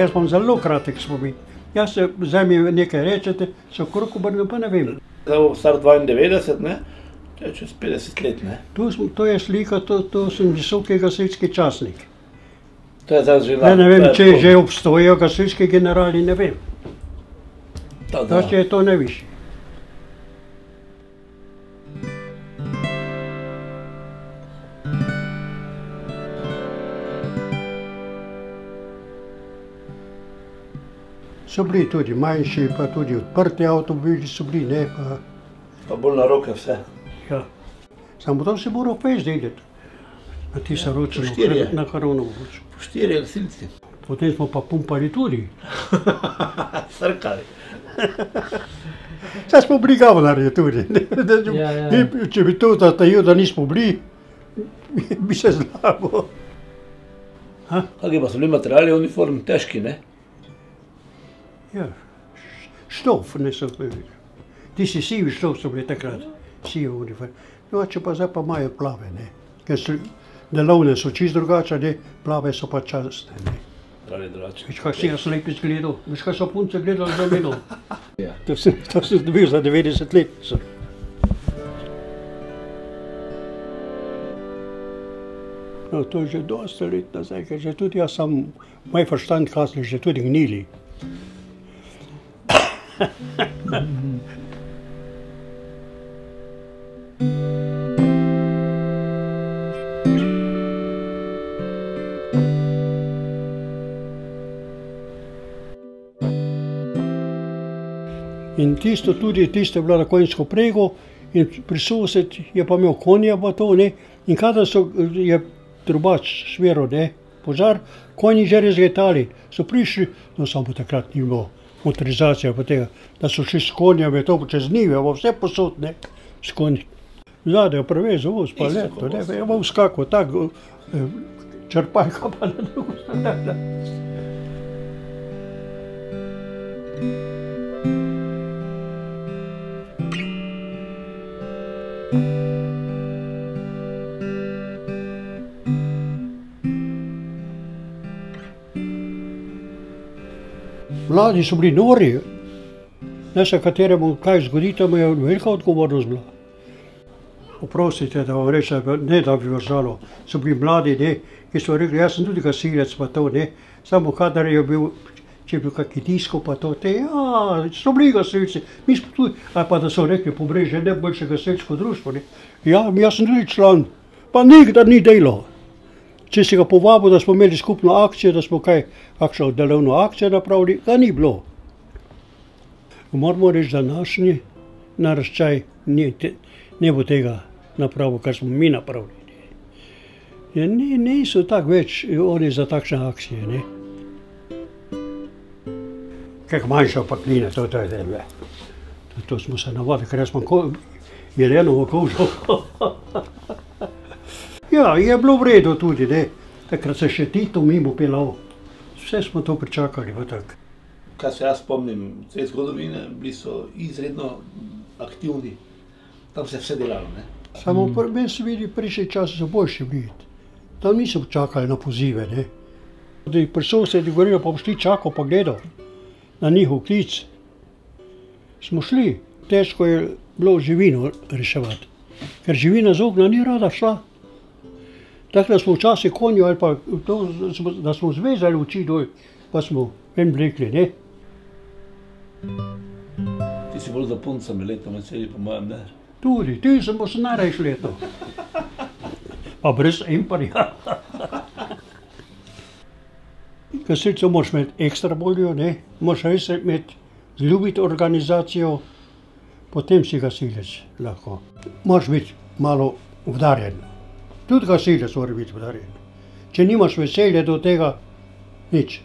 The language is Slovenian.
jaz imam zelo kratek spomin. Jaz se zdaj mi nekaj rečete, se okrog obrnem, pa ne vem. Zdaj bom star 92, ne? To je čez 50 let, ne? To je slika, to sem visoki gasilski častnik. To je zdaj že Ne vem, če že obstojijo gasilski generali, ne vem. Da če je to najvišji. So bili tudi manjši, pa tudi odprti avtomobili so bili, ne, pa... Pa bolj na roke vse. Ja. Samo to se moral pa izdeliti. Na tisa ročno, na Karonovo ročno. Po 4 gasilci. Potem smo pa pumpali tudi. Srkali. Saj smo bili gavnarji tudi. Če bi to zatajil, da nismo bili, bi se znalo. Kaki pa so bili materiali uniform? Težki, ne? Ja, štof, ne so bili. Tisti sivi štof so bili takrat, sivi uniform. No, če pa zdaj pa imajo plave, ne. Ker delovne so čisto drugače, ne, plave so pa častne, ne. Pravi drugače. Veš, kaj si jaz lepi zgledal? Veš, kaj so punce gledali za meno? To sem dobil za 90 let. No, to je že dosta let nazaj, ker že tudi jaz sam, moj verstand kasni že tudi gnili. In tisto je bila na konjsko prego in pri sosed je pa imel konja pa to, ne, in kadar je trubač šviral, ne, požar, konji že razgetali, so prišli, no samo takrat ni bilo motorizacija pa tega, da so šli s konjami, to čez njive, vse posod, ne, s konji. Zadaj je prevezal voz pa leto, ne, je voz kako, tako, črpajka pa na drugo stran. Mladi so bili nori, ne se kateremu kaj zgodi, tam je velika odgovornost bila. Oprostite, da vam rečem, ne da bi vas žalil, so bili mladi, ne, ki so rekli, jaz sem tudi gasilec pa to, ne, samo kadar je bil, če je bil kakšen disko pa to, ja, so bili gasilci, mi smo tudi, ali pa da so rekli Pobrežje najboljše gasilsko društvo, ne, ja, jaz sem tudi član, pa nikdar ni delal. Če si ga povabil, da smo imeli skupno akcijo, da smo kakšno delovno akcijo napravili, ga ni bilo. Moramo reči, da današnji naraščaj ne bo tega napravil, kar smo mi napravili. Niso tako več oni za takšne akcije, ne. Kak manjša pakline, to je delve. To smo se navadili, ker jaz imam jelenovo kožo. Ja, je bilo v redu tudi, ne. Takrat se še Tito mimo pelal. Vse smo to pričakali, pa tako. Kaj se jaz spomnim te zgodovine, bili so izredno aktivni. Tam se je vse delalo, ne. Samo meni se vidi, prejšnji čas so boljši bili. Tam niso čakali na pozive, ne. Pri sosedi govorijo, pa boš ti čakal pa gledal na njihov klic. Smo šli, težko je bilo živino reševati, ker živina z okna ni rada šla. Tako da smo včasih konju ali pa to, da smo zvezali oči dol, pa smo ven vlekli, ne. Ti si bolj za puncami leto med celi, po mojem, ne? Tudi, ti sem se najrajši leto. Pa brez emparja. Gasilcev moraš imeti ekstra voljo, ne, moraš res imeti, ljubiti organizacijo, potem si gasilec lahko. Moraš biti malo vdarjen. Tudi gasilec mora biti vdarjen. Če nimaš veselja do tega, nič.